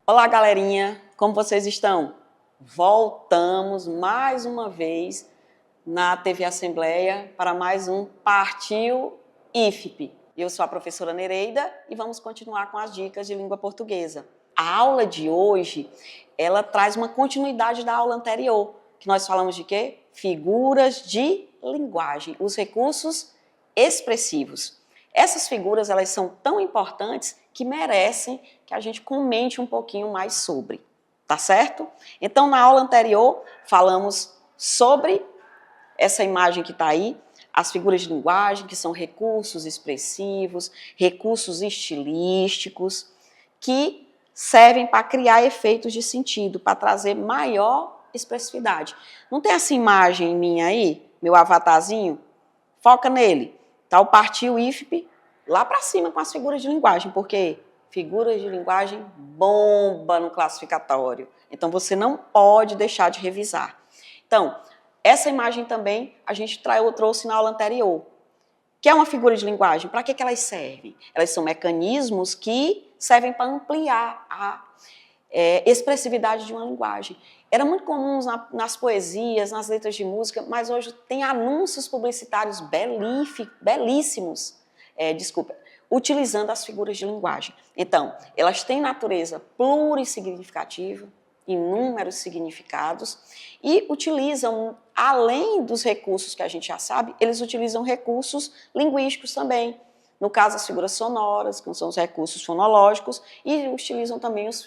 Olá, galerinha! Como vocês estão? Voltamos mais uma vez na TV Assembleia para mais um Partiu IFP. Eu sou a professora Nereida e vamos continuar com as dicas de língua portuguesa. A aula de hoje, ela traz uma continuidade da aula anterior, que nós falamos de quê? Figuras de linguagem, os recursos expressivos. Essas figuras, elas são tão importantes que merecem que a gente comente um pouquinho mais sobre, tá certo? Então, na aula anterior, falamos sobre essa imagem que está aí, as figuras de linguagem, que são recursos expressivos, recursos estilísticos, que servem para criar efeitos de sentido, para trazer maior expressividade. Não tem essa imagem minha aí, meu avatarzinho? Foca nele. Tá o Partiu IFP lá para cima com as figuras de linguagem, porque figuras de linguagem bomba no classificatório. Então, você não pode deixar de revisar. Então, essa imagem também a gente trouxe na aula anterior, que é uma figura de linguagem. Para que elas servem? Elas são mecanismos que servem para ampliar a expressividade de uma linguagem. Era muito comum nas poesias, nas letras de música, mas hoje tem anúncios publicitários belíssimos, utilizando as figuras de linguagem. Então, elas têm natureza plurissignificativa, inúmeros significados, e utilizam, além dos recursos que a gente já sabe, eles utilizam recursos linguísticos também. No caso, as figuras sonoras, que são os recursos fonológicos, e utilizam também os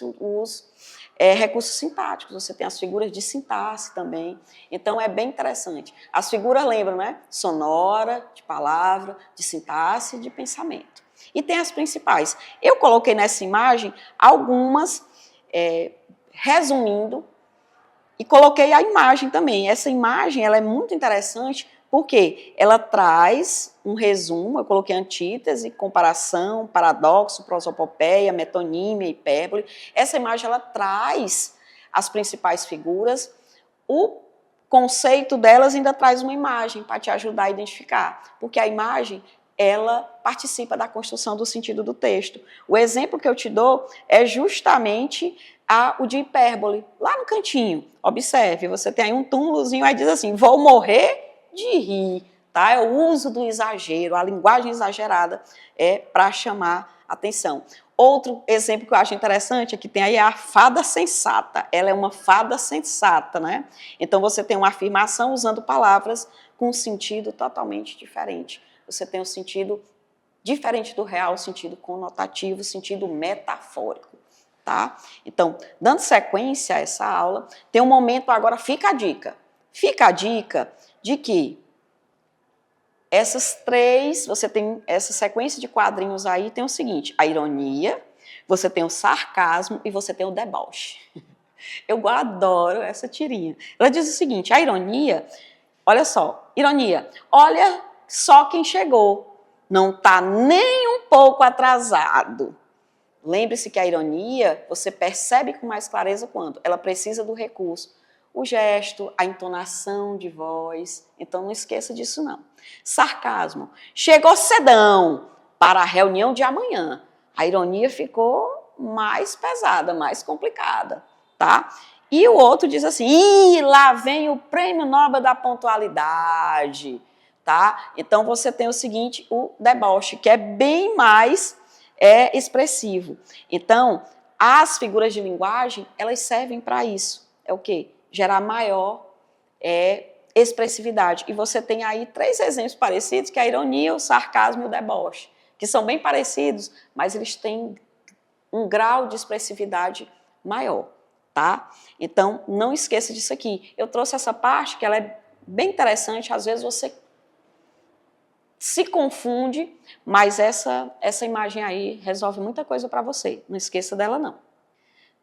recursos sintáticos. Você tem as figuras de sintaxe também. Então, é bem interessante. As figuras lembram, né? Sonora, de palavra, de sintaxe e de pensamento. E tem as principais. Eu coloquei nessa imagem algumas, resumindo, e coloquei a imagem também. Essa imagem ela é muito interessante porque ela traz um resumo, eu coloquei antítese, comparação, paradoxo, prosopopeia, metonímia, hipérbole. Essa imagem ela traz as principais figuras, o conceito delas ainda traz uma imagem para te ajudar a identificar, porque a imagem ela participa da construção do sentido do texto. O exemplo que eu te dou é justamente o de hipérbole, lá no cantinho. Observe, você tem aí um túmulozinho, aí diz assim, vou morrer de rir, tá? É o uso do exagero, a linguagem exagerada para chamar atenção. Outro exemplo que eu acho interessante é que tem aí a fada sensata. Ela é uma fada sensata, né? Então você tem uma afirmação usando palavras com um sentido totalmente diferente. Você tem um sentido diferente do real, sentido conotativo, sentido metafórico. Tá? Então, dando sequência a essa aula, tem um momento agora, fica a dica. Fica a dica de que você tem essa sequência de quadrinhos aí, tem o seguinte, a ironia, você tem o sarcasmo e você tem o deboche. Eu adoro essa tirinha. Ela diz o seguinte, a ironia, olha só, ironia, olha só quem chegou, não está nem um pouco atrasado. Lembre-se que a ironia, você percebe com mais clareza quando ela precisa do recurso, o gesto, a entonação de voz, então não esqueça disso não. Sarcasmo, chegou cedão para a reunião de amanhã. A ironia ficou mais pesada, mais complicada, tá? E o outro diz assim, ih, lá vem o prêmio Nobel da pontualidade, tá? Então você tem o seguinte, o deboche, que é bem mais expressivo. Então, as figuras de linguagem, elas servem para isso. É o quê? Gerar maior expressividade. E você tem aí 3 exemplos parecidos, que é a ironia, o sarcasmo e o deboche, que são bem parecidos, mas eles têm um grau de expressividade maior, tá? Então, não esqueça disso aqui. Eu trouxe essa parte que ela é bem interessante, às vezes você se confunde, mas essa imagem aí resolve muita coisa para você. Não esqueça dela, não.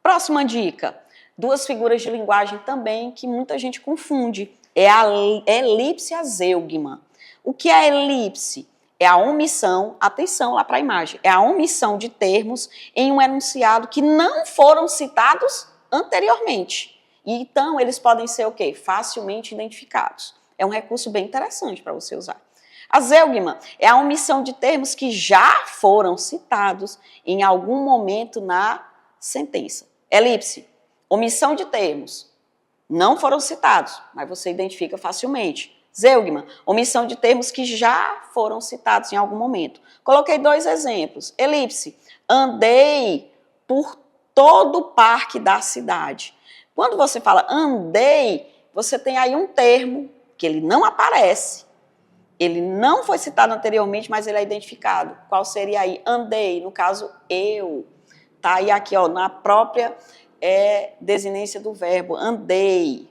Próxima dica. 2 figuras de linguagem também que muita gente confunde. É a elipse e a zeugma. O que é a elipse? É a omissão, atenção lá para a imagem, é a omissão de termos em um enunciado que não foram citados anteriormente. E então, eles podem ser o quê? Facilmente identificados. É um recurso bem interessante para você usar. A zeugma é a omissão de termos que já foram citados em algum momento na sentença. Elipse, omissão de termos. Não foram citados, mas você identifica facilmente. Zeugma, omissão de termos que já foram citados em algum momento. Coloquei 2 exemplos. Elipse, andei por todo o parque da cidade. Quando você fala andei, você tem aí um termo que ele não aparece. Ele não foi citado anteriormente, mas ele é identificado. Qual seria aí? Andei, no caso, eu. Tá aí aqui, ó, na própria desinência do verbo, andei.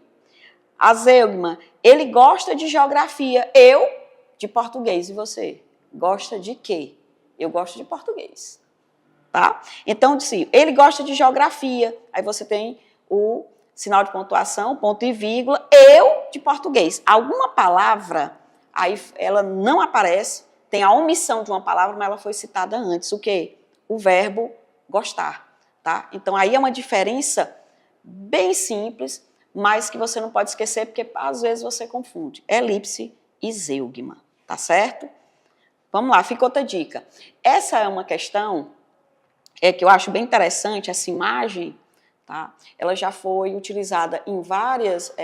A Zeugma, ele gosta de geografia. Eu, de português. E você? Gosta de quê? Eu gosto de português. Tá? Então, sim, ele gosta de geografia. Aí você tem o sinal de pontuação, ponto e vírgula. Eu, de português. Alguma palavra, aí ela não aparece, tem a omissão de uma palavra, mas ela foi citada antes. O quê? O verbo gostar. Tá? Então, aí é uma diferença bem simples, mas que você não pode esquecer, porque às vezes você confunde. Elipse e zeugma, tá certo? Vamos lá, fica outra dica. Essa é uma questão que eu acho bem interessante, essa imagem, tá? Ela já foi utilizada em várias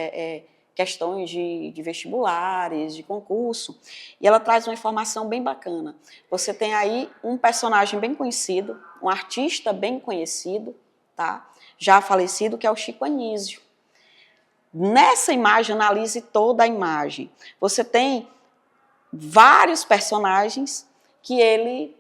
questões de vestibulares, de concurso, e ela traz uma informação bem bacana. Você tem aí um personagem bem conhecido, um artista bem conhecido, tá? Já falecido, que é o Chico Anísio. Nessa imagem, analise toda a imagem. Você tem vários personagens que ele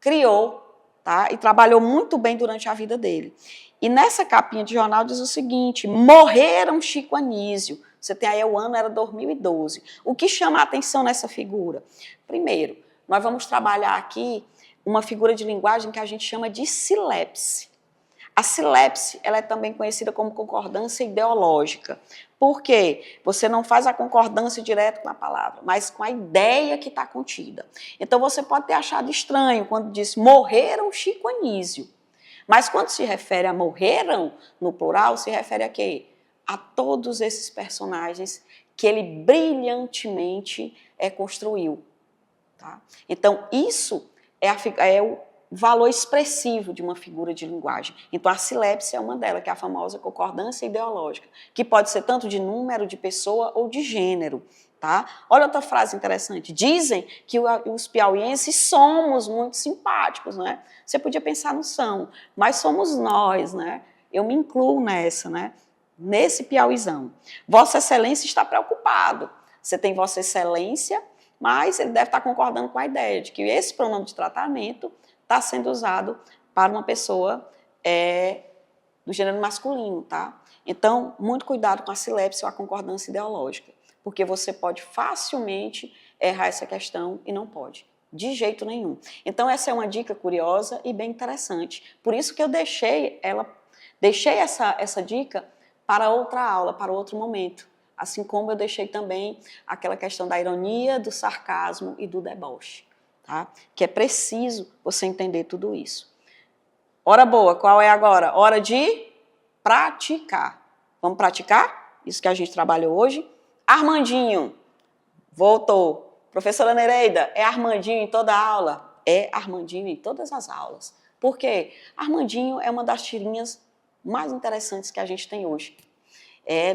criou, tá? E trabalhou muito bem durante a vida dele. E nessa capinha de jornal diz o seguinte: morreram Chico Anísio. Você tem aí, o ano era 2012. O que chama a atenção nessa figura? Primeiro, nós vamos trabalhar aqui uma figura de linguagem que a gente chama de silepse. A silepse, ela é também conhecida como concordância ideológica. Por quê? Você não faz a concordância direto com a palavra, mas com a ideia que está contida. Então, você pode ter achado estranho quando diz morreram Chico Anísio. Mas quando se refere a morreram, no plural, se refere a quê? A todos esses personagens que ele brilhantemente construiu. Tá? Então, isso é o valor expressivo de uma figura de linguagem. Então, a silepse é uma delas, que é a famosa concordância ideológica, que pode ser tanto de número, de pessoa ou de gênero. Tá? Olha outra frase interessante. Dizem que os piauienses somos muito simpáticos, né? Você podia pensar no são, mas somos nós, né? Eu me incluo nessa, né? Nesse piauizão. Vossa Excelência está preocupado. Você tem Vossa Excelência, mas ele deve estar concordando com a ideia de que esse pronome de tratamento está sendo usado para uma pessoa do gênero masculino, tá? Então, muito cuidado com a silepse ou a concordância ideológica, porque você pode facilmente errar essa questão e não pode, de jeito nenhum. Então, essa é uma dica curiosa e bem interessante. Por isso que eu deixei essa dica para outra aula, para outro momento, assim como eu deixei também aquela questão da ironia, do sarcasmo e do deboche. Tá? Que é preciso você entender tudo isso. Hora boa, qual é agora? Hora de praticar. Vamos praticar? Isso que a gente trabalhou hoje. Armandinho, voltou. Professora Nereida, é Armandinho em toda a aula? É Armandinho em todas as aulas. Por quê? Armandinho é uma das tirinhas mais interessantes que a gente tem hoje.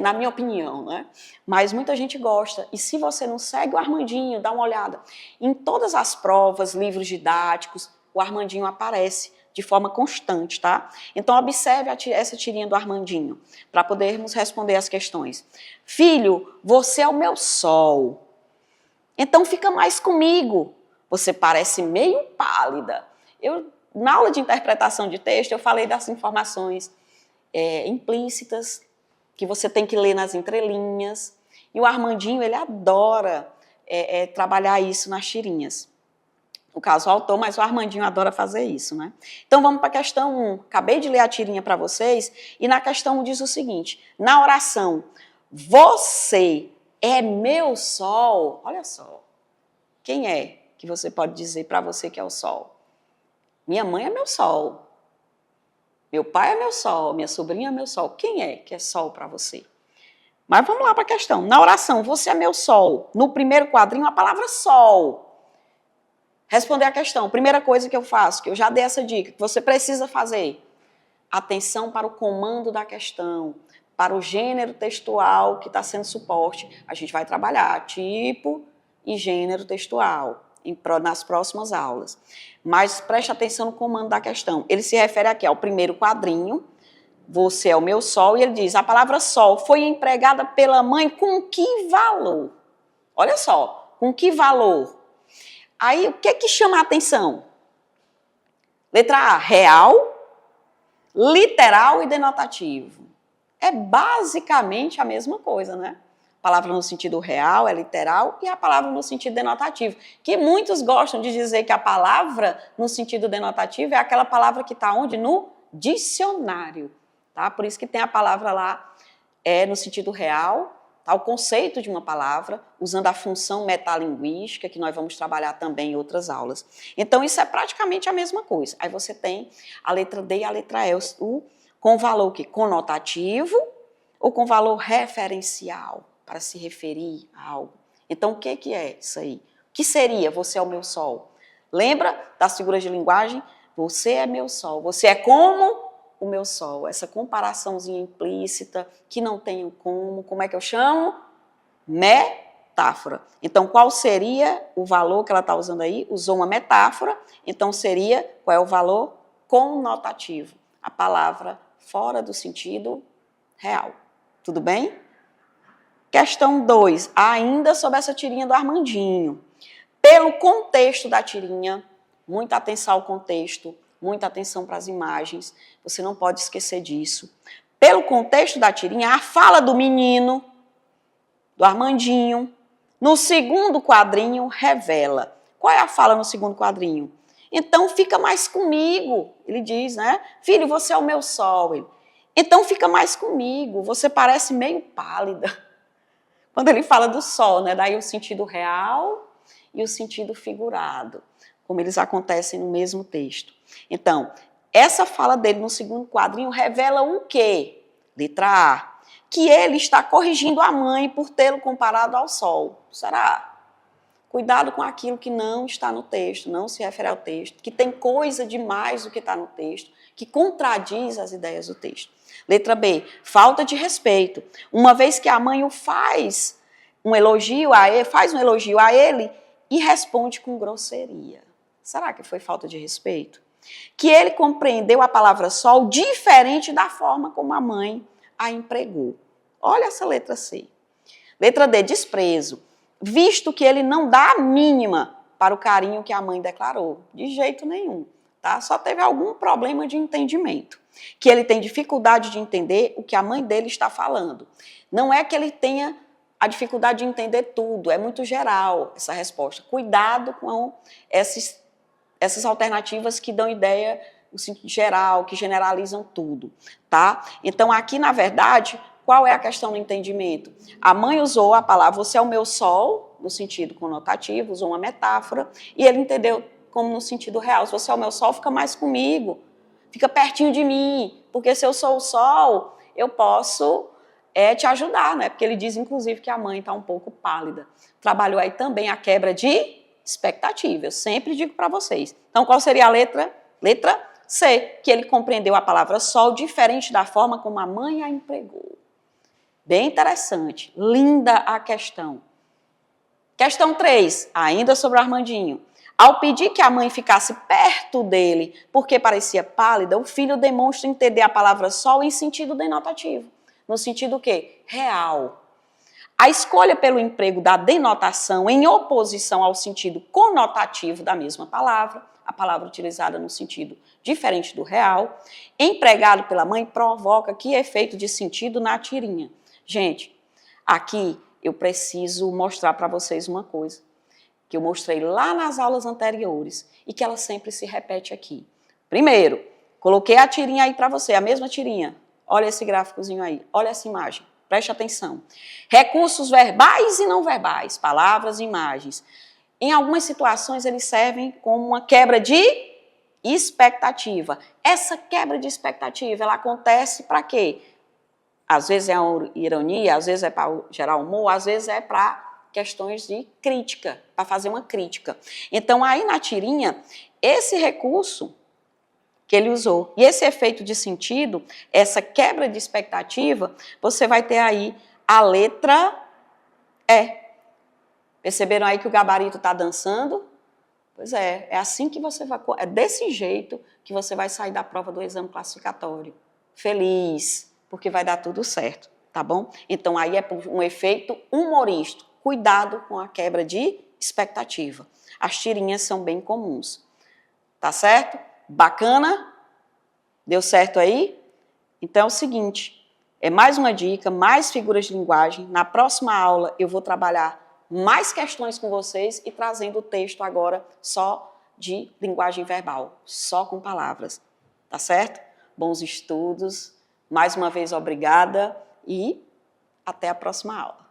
Na minha opinião, né? Mas muita gente gosta. E se você não segue o Armandinho, dá uma olhada. Em todas as provas, livros didáticos, o Armandinho aparece de forma constante, tá? Então, observe essa tirinha do Armandinho, para podermos responder as questões. Filho, você é o meu sol. Então, fica mais comigo. Você parece meio pálida. Na aula de interpretação de texto, eu falei das informações implícitas, que você tem que ler nas entrelinhas. E o Armandinho, ele adora trabalhar isso nas tirinhas. No caso, o autor, mas o Armandinho adora fazer isso, né? Então, vamos para a questão 1. Acabei de ler a tirinha para vocês, e na questão 1 diz o seguinte: na oração, você é meu sol. Olha só, quem é que você pode dizer para você que é o sol? Minha mãe é meu sol. Meu pai é meu sol, minha sobrinha é meu sol. Quem é que é sol para você? Mas vamos lá para a questão. Na oração, você é meu sol. No primeiro quadrinho, a palavra sol. Responder a questão. Primeira coisa que eu faço, que eu já dei essa dica, que você precisa fazer. atenção para o comando da questão, para o gênero textual que está sendo suporte. A gente vai trabalhar tipo e gênero textual nas próximas aulas. Mas preste atenção no comando da questão. Ele se refere aqui ao primeiro quadrinho, você é o meu sol, e ele diz, a palavra sol foi empregada pela mãe com que valor? Olha só, com que valor? Aí, o que chama a atenção? Letra A, real, literal e denotativo. É basicamente a mesma coisa, né? A palavra no sentido real é literal e a palavra no sentido denotativo. Que muitos gostam de dizer que a palavra no sentido denotativo é aquela palavra que está onde? No dicionário. Tá? Por isso que tem a palavra lá no sentido real, tá? O conceito de uma palavra, usando a função metalinguística, que nós vamos trabalhar também em outras aulas. Então, isso é praticamente a mesma coisa. Aí você tem a letra D e a letra E, com valor que? Conotativo ou com valor referencial, para se referir a algo. Então, o que é isso aí? O que seria você é o meu sol? Lembra das figuras de linguagem? Você é meu sol. Você é como o meu sol. Essa comparaçãozinha implícita, que não tem como é que eu chamo? Metáfora. Então, qual seria o valor que ela está usando aí? Usou uma metáfora, então seria, qual é o valor? Conotativo. A palavra fora do sentido real. Tudo bem? Questão 2, ainda sobre essa tirinha do Armandinho. Pelo contexto da tirinha, muita atenção ao contexto, muita atenção para as imagens, você não pode esquecer disso. Pelo contexto da tirinha, a fala do menino, do Armandinho, no segundo quadrinho, revela. Qual é a fala no segundo quadrinho? Então, fica mais comigo, ele diz, né? Filho, você é o meu sol. Então, fica mais comigo, você parece meio pálida. Quando ele fala do sol, né? Daí o sentido real e o sentido figurado, como eles acontecem no mesmo texto. Então, essa fala dele no segundo quadrinho revela o quê? Letra A, que ele está corrigindo a mãe por tê-lo comparado ao sol. Será? Cuidado com aquilo que não está no texto, não se refere ao texto, que tem coisa demais do que está no texto, que contradiz as ideias do texto. Letra B, falta de respeito. Uma vez que a mãe o faz um elogio a ele e responde com grosseria. Será que foi falta de respeito? Que ele compreendeu a palavra sol diferente da forma como a mãe a empregou. Olha essa letra C. Letra D, desprezo. Visto que ele não dá a mínima para o carinho que a mãe declarou. De jeito nenhum. Tá? Só teve algum problema de entendimento. Que ele tem dificuldade de entender o que a mãe dele está falando. Não é que ele tenha a dificuldade de entender tudo, é muito geral essa resposta. Cuidado com essas alternativas que dão ideia no sentido geral, que generalizam tudo. Tá? Então, aqui, na verdade, qual é a questão do entendimento? A mãe usou a palavra você é o meu sol, no sentido conotativo, usou uma metáfora, e ele entendeu como no sentido real. Se você é o meu sol, fica mais comigo, fica pertinho de mim, porque se eu sou o sol, eu posso te ajudar, né? Porque ele diz, inclusive, que a mãe está um pouco pálida. Trabalhou aí também a quebra de expectativa, eu sempre digo para vocês. Então, qual seria a letra? Letra C, que ele compreendeu a palavra sol diferente da forma como a mãe a empregou. Bem interessante, linda a questão. Questão 3, ainda sobre o Armandinho. Ao pedir que a mãe ficasse perto dele porque parecia pálida, o filho demonstra entender a palavra sol em sentido denotativo. No sentido o quê? Real. A escolha pelo emprego da denotação em oposição ao sentido conotativo da mesma palavra, a palavra utilizada no sentido diferente do real, empregado pela mãe, provoca que efeito de sentido na tirinha? Gente, aqui eu preciso mostrar para vocês uma coisa que eu mostrei lá nas aulas anteriores e que ela sempre se repete aqui. Primeiro, coloquei a tirinha aí para você, a mesma tirinha. Olha esse gráficozinho aí, olha essa imagem, preste atenção. Recursos verbais e não verbais, palavras e imagens. Em algumas situações eles servem como uma quebra de expectativa. Essa quebra de expectativa, ela acontece para quê? Às vezes é uma ironia, às vezes é para gerar humor, às vezes é para questões de crítica, para fazer uma crítica. Então, aí na tirinha, esse recurso que ele usou. E esse efeito de sentido, essa quebra de expectativa, você vai ter aí a letra E. Perceberam aí que o gabarito está dançando? Pois é assim que você vai, é desse jeito que você vai sair da prova do exame classificatório. Feliz, porque vai dar tudo certo, tá bom? Então aí é um efeito humorístico. Cuidado com a quebra de expectativa. As tirinhas são bem comuns. Tá certo? Bacana? Deu certo aí? Então é o seguinte, é mais uma dica, mais figuras de linguagem. Na próxima aula eu vou trabalhar mais questões com vocês e trazendo o texto agora só de linguagem verbal, só com palavras. Tá certo? Bons estudos. Mais uma vez, obrigada e até a próxima aula.